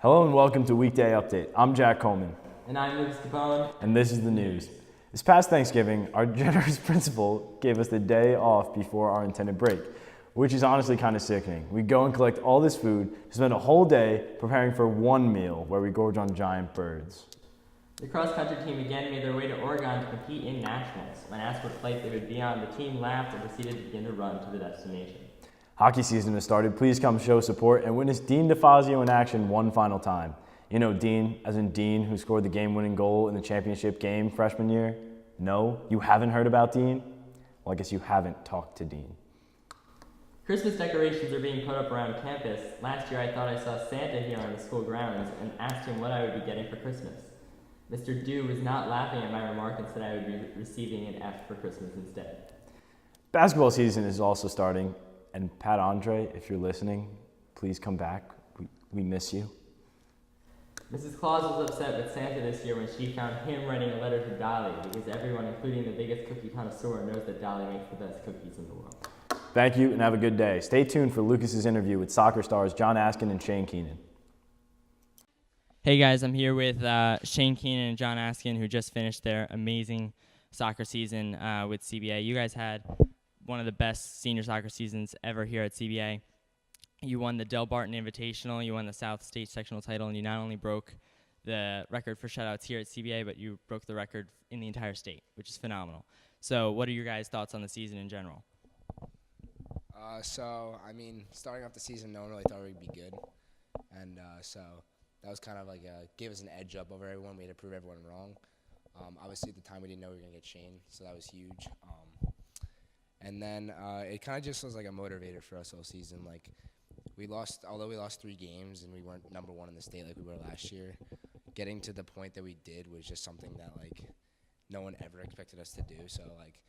Hello and welcome to Weekday Update. I'm Jack Coleman. And I'm Lucas Capone. And this is the news. This past Thanksgiving, our generous principal gave us the day off before our intended break, which is honestly kind of sickening. We go and collect all this food, spend a whole day preparing for one meal where we gorge on giant birds. The cross-country team again made their way to Oregon to compete in nationals. When asked what flight they would be on, the team laughed and proceeded to begin the run to the destination. Hockey season has started. Please come show support and witness Dean DeFazio in action one final time. You know Dean, as in Dean, who scored the game-winning goal in the championship game freshman year? No? You haven't heard about Dean? Well, I guess you haven't talked to Dean. Christmas decorations are being put up around campus. Last year I thought I saw Santa here on the school grounds and asked him what I would be getting for Christmas. Mr. Dew was not laughing at my remark and said I would be receiving an F for Christmas instead. Basketball season is also starting, and Pat Andre, if you're listening, please come back. We miss you. Mrs. Claus was upset with Santa this year when she found him writing a letter to Dolly because everyone, including the biggest cookie connoisseur, knows that Dolly makes the best cookies in the world. Thank you and have a good day. Stay tuned for Lucas's interview with soccer stars John Askin and Shane Keenan. Hey guys, I'm here with Shane Keenan and John Askin, who just finished their amazing soccer season with CBA. You guys had one of the best senior soccer seasons ever here at CBA. You won the Del Barton Invitational, you won the South State Sectional title, and you not only broke the record for shutouts here at CBA, but you broke the record in the entire state, which is phenomenal. So what are your guys' thoughts on the season in general? Starting off the season, no one really thought we'd be good. And so that was kind of like gave us an edge up over everyone. We had to prove everyone wrong. Obviously, at the time, we didn't know we were going to get Shane, so that was huge. And then it kind of just was like a motivator for us all season. Like, although we lost 3 games and we weren't number 1 in the state like we were last year, getting to the point that we did was just something that, like, no one ever expected us to do. So, like,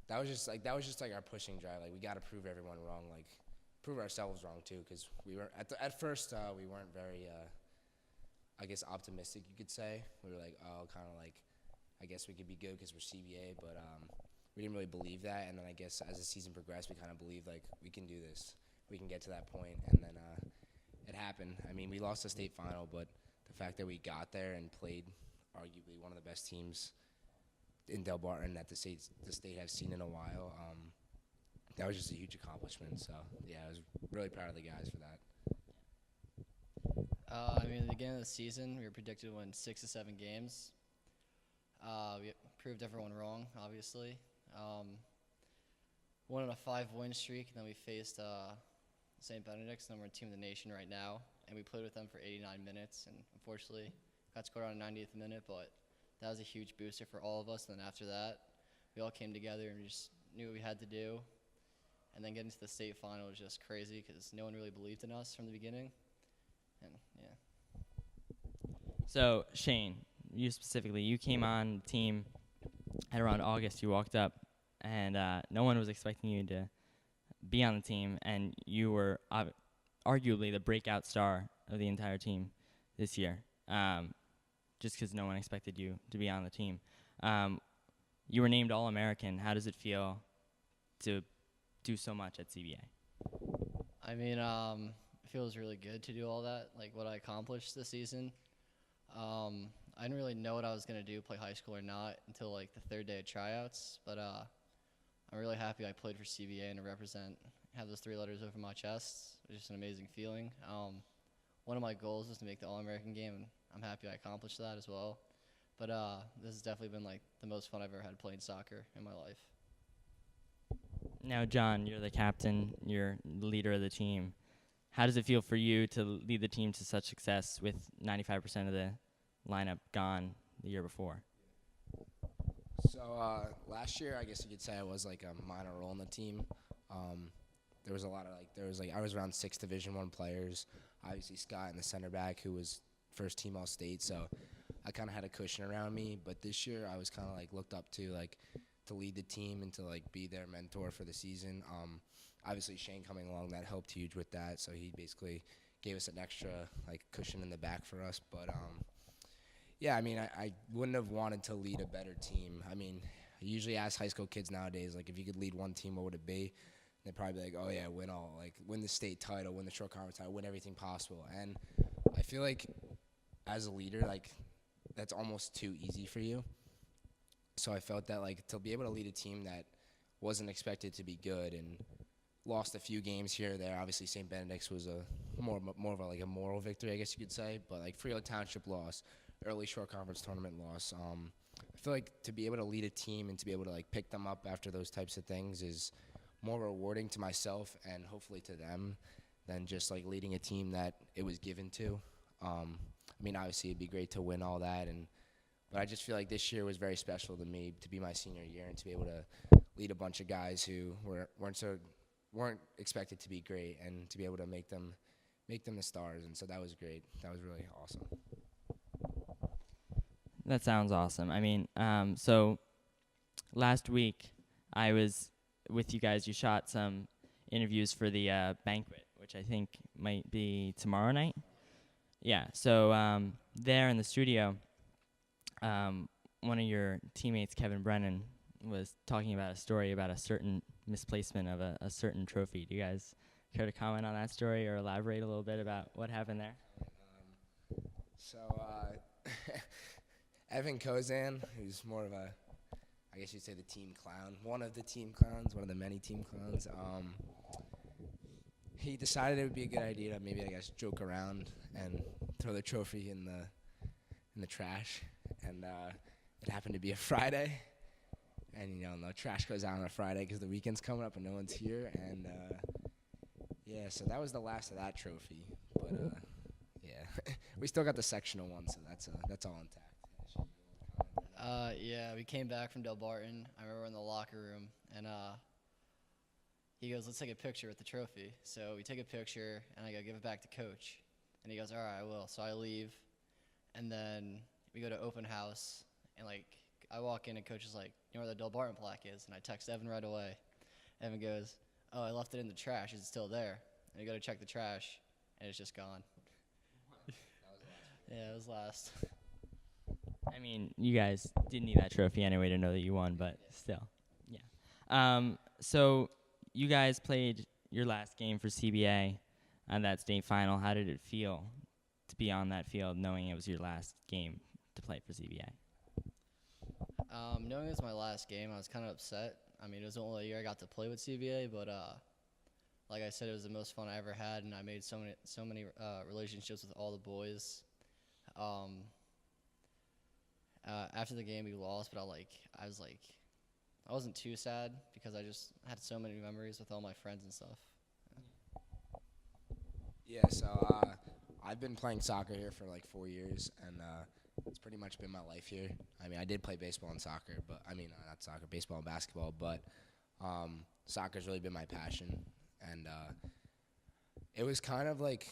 that was just our pushing drive. Like, we got to prove everyone wrong, like, prove ourselves wrong too, because we were at first we weren't very optimistic, you could say. We were like, I guess we could be good because we're CBA, but we didn't really believe that. And then I guess as the season progressed, we kind of believed like we can do this, we can get to that point, and then it happened. I mean, we lost the state final, but the fact that we got there and played arguably one of the best teams in Del Barton that the state has seen in a while. That was just a huge accomplishment. So yeah, I was really proud of the guys for that. At the beginning of the season, we were predicted to win 6 to 7 games. We proved everyone wrong, obviously. Won on a 5-win streak, and then we faced St. Benedict's, number 1 team in the nation right now, and we played with them for 89 minutes, and unfortunately got scored on the 90th minute, but that was a huge booster for all of us. And then after that, we all came together and we just knew what we had to do. And then getting to the state final was just crazy because no one really believed in us from the beginning. And yeah. So Shane, you specifically, you came on the team at around August. You walked up, and no one was expecting you to be on the team, and you were arguably the breakout star of the entire team this year. Just because no one expected you to be on the team. You were named All-American. How does it feel to do so much at CBA? It feels really good to do all that, like what I accomplished this season. I didn't really know what I was going to do, play high school or not, until like the 3rd day of tryouts. But I'm really happy I played for CBA and to have those 3 letters over my chest. It was just an amazing feeling. One of my goals was to make the All-American game, and I'm happy I accomplished that as well. But this has definitely been like the most fun I've ever had playing soccer in my life. Now, John, you're the captain. You're the leader of the team. How does it feel for you to lead the team to such success with 95% of the lineup gone the year before? So last year, I guess you could say I was like a minor role in the team. There was a lot of I was around 6 Division I players. Obviously Scott in the center back, who was first team all state, so I kind of had a cushion around me. But this year I was kind of like looked up to to lead the team and to like be their mentor for the season. Obviously Shane coming along, that helped huge with that, so he basically gave us an extra like cushion in the back for us. But I wouldn't have wanted to lead a better team. I usually ask high school kids nowadays, like, if you could lead one team, what would it be? They'd probably be like, oh yeah, win the state title, win the short conference title, win everything possible. And I feel like as a leader, like that's almost too easy for you. So I felt that like to be able to lead a team that wasn't expected to be good and lost a few games here or there. Obviously, St. Benedict's was a more of a, like a moral victory, I guess you could say. But like Freehold Township loss, early short conference tournament loss. I feel like to be able to lead a team and to be able to like pick them up after those types of things is more rewarding to myself and hopefully to them than just like leading a team that it was given to. I mean, obviously it'd be great to win all that, but I just feel like this year was very special to me to be my senior year and to be able to lead a bunch of guys who weren't expected to be great and to be able to make them the stars. And so that was great. That was really awesome. That sounds awesome. I mean, so last week I was with you guys. You shot some interviews for the banquet, which I think might be tomorrow night. Yeah. So there in the studio, one of your teammates, Kevin Brennan, was talking about a story about a certain misplacement of a certain trophy. Do you guys care to comment on that story or elaborate a little bit about what happened there? So Evan Kozan, who's more of a, I guess you'd say the team clown, one of the team clowns, one of the many team clowns, he decided it would be a good idea to maybe, I guess, joke around and throw the trophy in the trash. And it happened to be a Friday. And, the trash goes out on a Friday because the weekend's coming up and no one's here. And, yeah, so that was the last of that trophy. But, yeah, we still got the sectional one, so that's all intact. Yeah, we came back from Del Barton. I remember in the locker room, and he goes, "Let's take a picture with the trophy." So we take a picture, and I go, "Give it back to Coach." And he goes, "All right, I will." So I leave, and then we go to open house, and, like, I walk in, and Coach is like, "You know where the Del Barton plaque is?" And I text Evan right away. Evan goes, "Oh, I left it in the trash. Is it still there?" And I go to check the trash, and it's just gone. Yeah, it was last. I mean, you guys didn't need that trophy anyway to know that you won, but still, yeah. So you guys played your last game for CBA on that state final. How did it feel to be on that field knowing it was your last game to play for CBA? Knowing it was my last game, I was kind of upset. I mean, it was the only year I got to play with CBA, but like I said, it was the most fun I ever had, and I made so many relationships with all the boys. After the game, we lost, but I wasn't too sad because I just had so many memories with all my friends and stuff. Yeah, so I've been playing soccer here for like 4 years, and it's pretty much been my life here. I mean, I did play baseball and soccer, but not soccer, baseball and basketball, but soccer's really been my passion. And it was kind of like,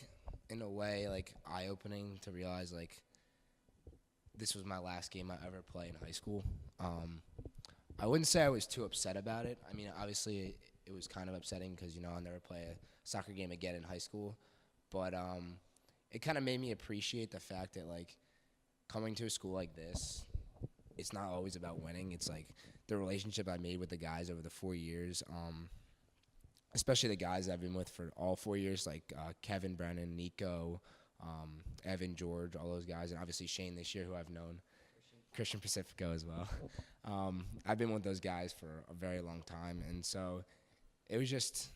in a way, like eye-opening to realize like this was my last game I ever played in high school. I wouldn't say I was too upset about it. I mean, obviously it was kind of upsetting because, I'll never play a soccer game again in high school. But it kind of made me appreciate the fact that, like, coming to a school like this, it's not always about winning. It's, like, the relationship I made with the guys over the 4 years, especially the guys I've been with for all 4 years, like Kevin, Brennan, Nico, Evan, George, all those guys, and obviously Shane this year, who I've known, Christian Pacifico as well. I've been with those guys for a very long time, and so it was just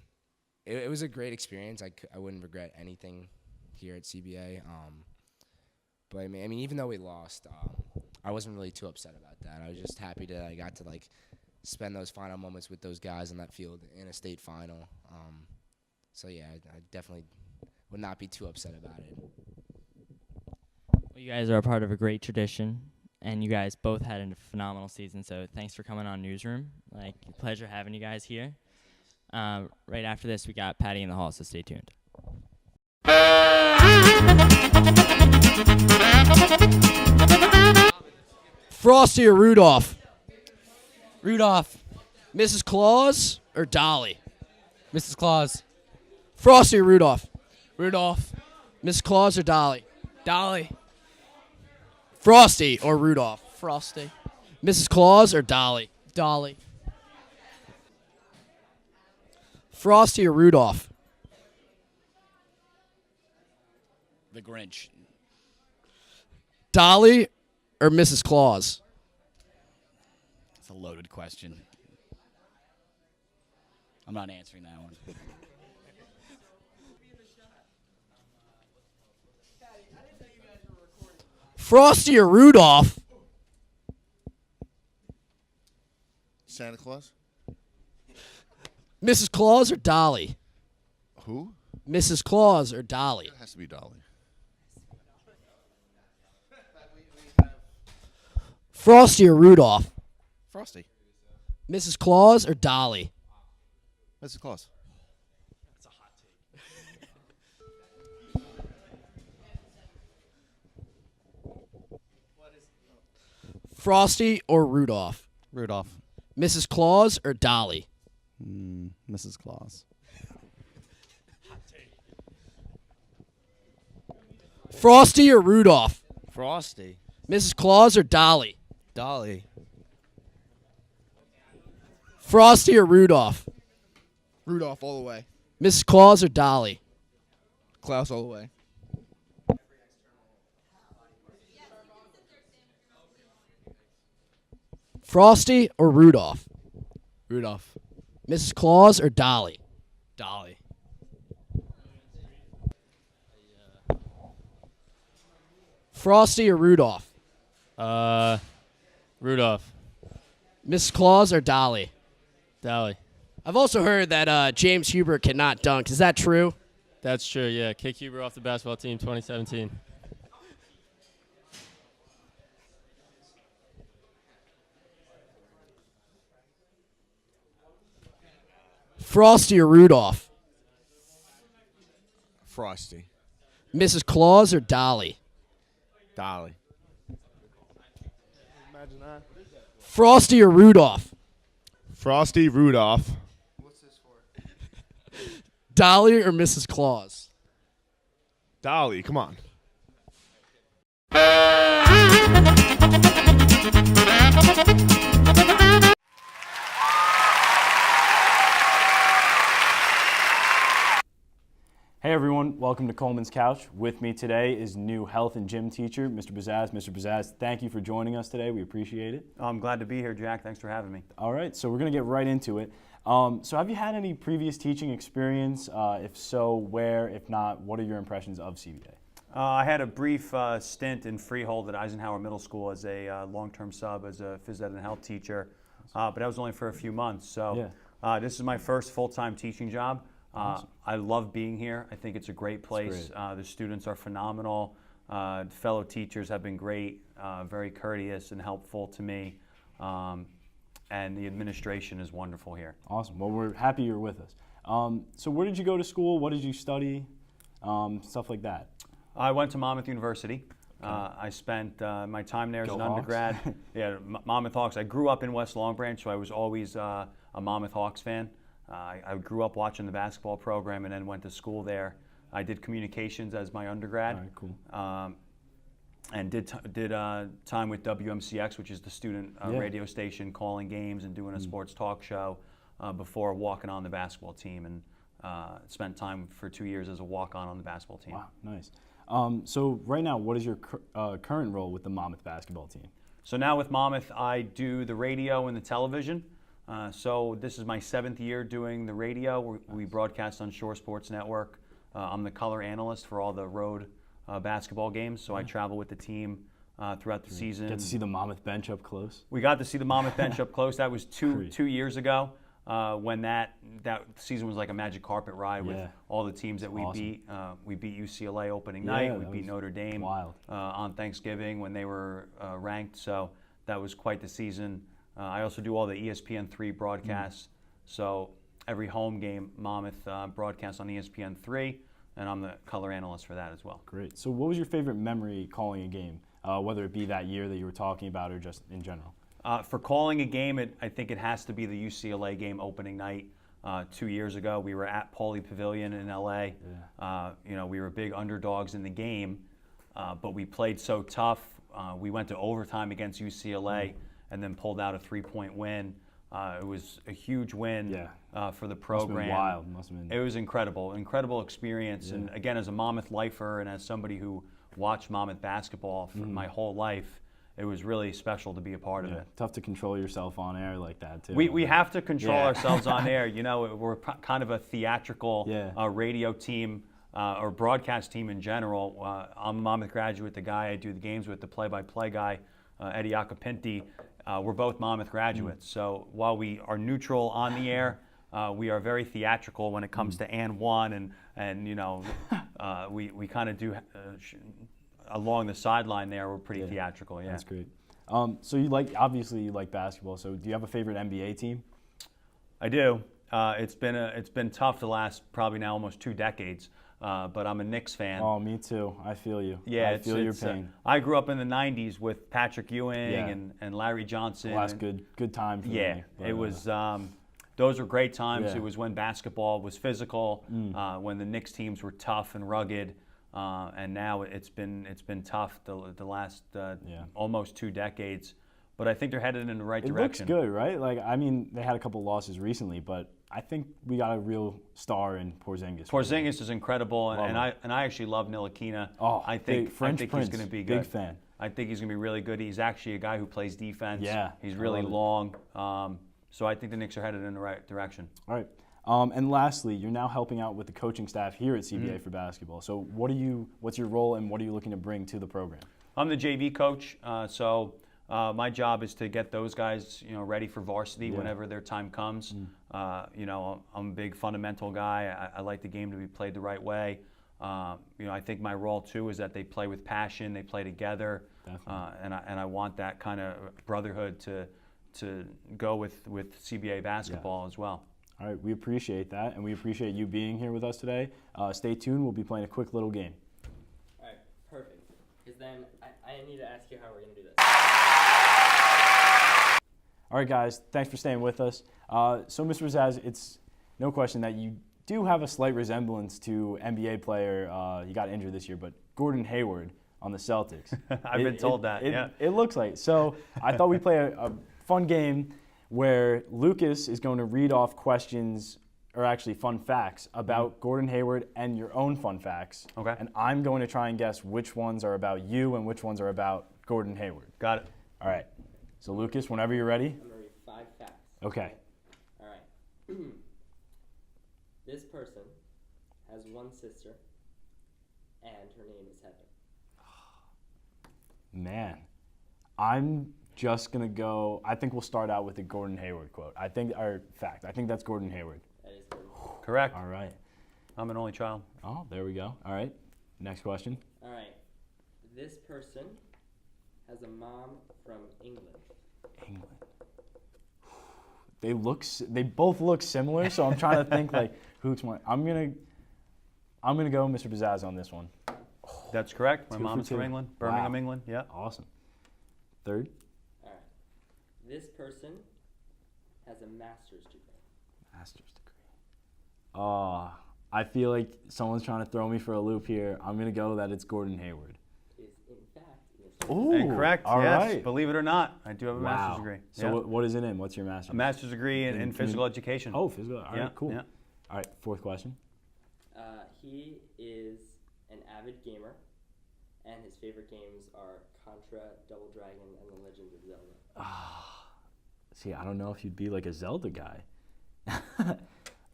it was a great experience. I wouldn't regret anything here at CBA. But I mean, even though we lost, I wasn't really too upset about that. I was just happy that I got to like spend those final moments with those guys on that field in a state final. So yeah, I definitely would not be too upset about it. Well, you guys are a part of a great tradition, and you guys both had a phenomenal season, so thanks for coming on Newsroom. Like, pleasure having you guys here. Right after this, we got Paddy in the hall, so stay tuned. Frosty or Rudolph? Rudolph. Mrs. Claus or Dolly? Mrs. Claus. Frosty or Rudolph? Rudolph. Mrs. Claus or Dolly? Dolly. Frosty or Rudolph? Frosty. Mrs. Claus or Dolly? Dolly. Frosty or Rudolph? The Grinch. Dolly or Mrs. Claus? It's a loaded question. I'm not answering that one. Frosty or Rudolph? Santa Claus? Mrs. Claus or Dolly? Who? Mrs. Claus or Dolly? It has to be Dolly. Frosty or Rudolph? Frosty. Mrs. Claus or Dolly? Mrs. Claus. Frosty or Rudolph? Rudolph. Mrs. Claus or Dolly? Mrs. Claus. Frosty or Rudolph? Frosty. Mrs. Claus or Dolly? Dolly. Frosty or Rudolph? Rudolph all the way. Mrs. Claus or Dolly? Klaus all the way. Frosty or Rudolph? Rudolph. Mrs. Claus or Dolly? Dolly. Frosty or Rudolph? Rudolph. Mrs. Claus or Dolly? Dolly. I've also heard that James Hubert cannot dunk. Is that true? That's true, yeah. Kick Huber off the basketball team 2017. Frosty or Rudolph? Frosty. Mrs. Claus or Dolly? Dolly. Frosty or Rudolph? Frosty, Rudolph. Dolly or Mrs. Claus? Dolly, come on. Hey everyone, welcome to Coleman's Couch. With me today is new health and gym teacher, Mr. Bazaz. Mr. Bazaz, thank you for joining us today. We appreciate it. I'm glad to be here, Jack. Thanks for having me. All right, so we're going to get right into it. So have you had any previous teaching experience? If so, where? If not, what are your impressions of CBA? I had a brief stint in Freehold at Eisenhower Middle School as a long-term sub as a phys ed and health teacher, but that was only for a few months. So this is my first full-time teaching job. I love being here. I think it's a great place. The students are phenomenal. Fellow teachers have been great, very courteous and helpful to me. And the administration is wonderful here. Awesome. Well, we're happy you're with us. So where did you go to school? What did you study? Stuff like that. I went to Monmouth University. I spent my time there as an undergrad. Yeah, Monmouth Hawks. I grew up in West Long Branch, so I was always a Monmouth Hawks fan. I grew up watching the basketball program and then went to school there. I did communications as my undergrad. All right, cool. And did time with WMCX, which is the student radio station, calling games and doing a sports talk show before walking on the basketball team, and spent time for 2 years as a walk-on on the basketball team. Wow, nice. So right now, what is your current role with the Monmouth basketball team? So now with Monmouth, I do the radio and the television. So this is my 7th year doing the radio. We broadcast on Shore Sports Network. I'm the color analyst for all the road basketball games, so I travel with the team throughout the season. Get to see the Monmouth bench up close? We got to see the Monmouth bench up close. That was two years ago when that season was like a magic carpet ride with all the teams that we beat. We beat UCLA opening night. We beat Notre Dame on Thanksgiving when they were ranked, so that was quite the season. I also do all the ESPN3 broadcasts, so every home game Monmouth broadcasts on ESPN3, and I'm the color analyst for that as well. Great. So what was your favorite memory calling a game, whether it be that year that you were talking about or just in general? For calling a game, I think it has to be the UCLA game opening night 2 years ago. We were at Pauley Pavilion in LA. We were big underdogs in the game, but we played so tough. We went to overtime against UCLA and then pulled out a 3-point win. It was a huge win for the program. Must have been wild. Must have been. It was incredible experience. And again, as a Monmouth lifer and as somebody who watched Monmouth basketball for my whole life, it was really special to be a part of it. Tough to control yourself on air like that too. We have to control ourselves on air. You know, we're kind of a theatrical radio team or broadcast team in general. I'm a Monmouth graduate. The guy I do the games with, the play-by-play guy, Eddie Acapinti, we're both Monmouth graduates. So while we are neutral on the air, we are very theatrical when it comes to and one, and you know, we kind of do along the sideline there. We're pretty theatrical. Yeah, that's great. So obviously you like basketball. So do you have a favorite NBA team? I do. It's been tough the last probably now almost 2 decades. But I'm a Knicks fan. Oh, me too. I feel you. Yeah, I feel your pain. I grew up in the '90s with Patrick Ewing and Larry Johnson. Well, that's good time for me. But, it was. Those were great times. Yeah. It was when basketball was physical, when the Knicks teams were tough and rugged, and now it's been tough the last almost 2 decades. But I think they're headed in the right direction. It looks good, right? Like, I mean, they had a couple losses recently, but I think we got a real star in Porzingis. Porzingis is incredible, and I actually love Ntilikina. Oh, I think he's going to be good. Big fan. I think he's going to be really good. He's actually a guy who plays defense. Yeah, he's really long. So I think the Knicks are headed in the right direction. All right. And lastly, you're now helping out with the coaching staff here at CBA for basketball. So what's your role, and what are you looking to bring to the program? I'm the JV coach, so my job is to get those guys, ready for varsity whenever their time comes. I'm a big fundamental guy. I like the game to be played the right way. I think my role too is that they play with passion, they play together, and I want that kind of brotherhood to go with CBA basketball as well. All right, we appreciate that, and we appreciate you being here with us today. Stay tuned. We'll be playing a quick little game. All right, perfect. Because then I need to ask you how we're going to do this. All right, guys, thanks for staying with us. So, Mr. Bazaz, it's no question that you do have a slight resemblance to NBA player, he got injured this year, but Gordon Hayward on the Celtics. I've been told that, yeah. It looks like. So I thought we'd play a fun game where Lucas is going to read off questions, or actually fun facts, about Gordon Hayward and your own fun facts. Okay. And I'm going to try and guess which ones are about you and which ones are about Gordon Hayward. Got it. All right. So, Lucas, whenever you're ready. I'm going to read 5 facts. Okay. All right. This person has one sister, and her name is Heather. Man, I'm just going to go, I think we'll start out with the Gordon Hayward quote. I think that's Gordon Hayward. That is Gordon. Correct. All right. I'm an only child. Oh, there we go. All right. Next question. All right. This person has a mom from England. England. They both look similar, so I'm trying to think who's one. I'm gonna go Mr. Bazaz on this one. That's correct. My 2 for mom's 2. from England, Birmingham, Wow. England. Yeah. Awesome. Third. All right. This person has a master's degree. Master's degree. I feel like someone's trying to throw me for a loop here. I'm gonna go that it's Gordon Hayward. Is in fact Mr. Ooh, Incorrect. all yes. right. Believe it or not, I do have a master's degree. So Yeah. what is it in? What's your master's? A master's degree in physical education. Oh, physical. All right, cool. Yeah. All right, fourth question. He is an avid gamer, and his favorite games are Contra, Double Dragon, and The Legend of Zelda. See, I don't know if you'd be like a Zelda guy.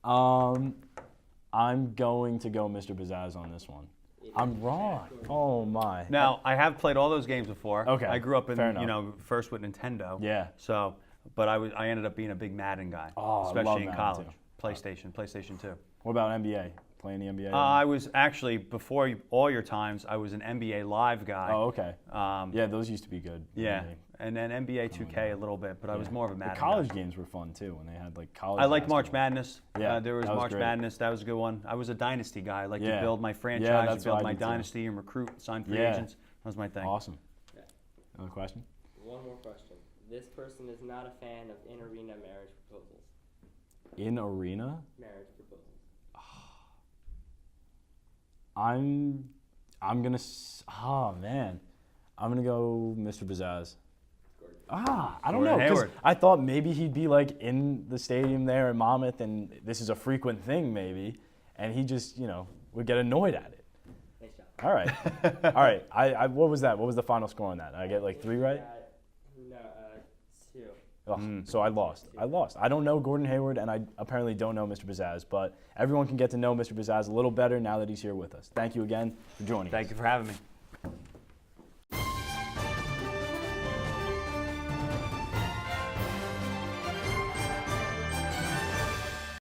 I'm going to go Mr. Bazaz on this one. I'm wrong. Oh my. Now, I have played all those games before. Okay, I grew up fair in, enough. first with Nintendo. Yeah. So, but I ended up being a big Madden guy, Oh, I love especially in Madden college. too. PlayStation 2. What about NBA? Playing the NBA? I was actually, before all your times, I was an NBA Live guy. Oh, okay. Yeah, those used to be good. Yeah, and then NBA 2K a little bit, but I was more of a Madden The college guy. games were fun too when they had like college. I liked basketball. March Madness. Yeah, there was that was March great. Madness. That was a good one. I was a dynasty guy. I like to Yeah. build my Yeah, franchise, that's build what I my did too. dynasty, and recruit, sign free Yeah. agents. That was my thing. Awesome. Okay. Another question? One more question. This person is not a fan of in-arena marriage proposals. In arena? Marriage proposals. I'm gonna. Oh man, I'm gonna go Mr. Bazaz. I don't know. Gordon 'Cause Hayward. I thought maybe he'd be like in the stadium there in Monmouth, and this is a frequent thing maybe, and he just would get annoyed at it. Nice job. All right. All right. What was that? What was the final score on that? I get like 3 right? No, 2. Oh, so I lost. I don't know Gordon Hayward, and I apparently don't know Mr. Bazaz, but everyone can get to know Mr. Bazaz a little better now that he's here with us. Thank you again for joining us. Thank you for having me.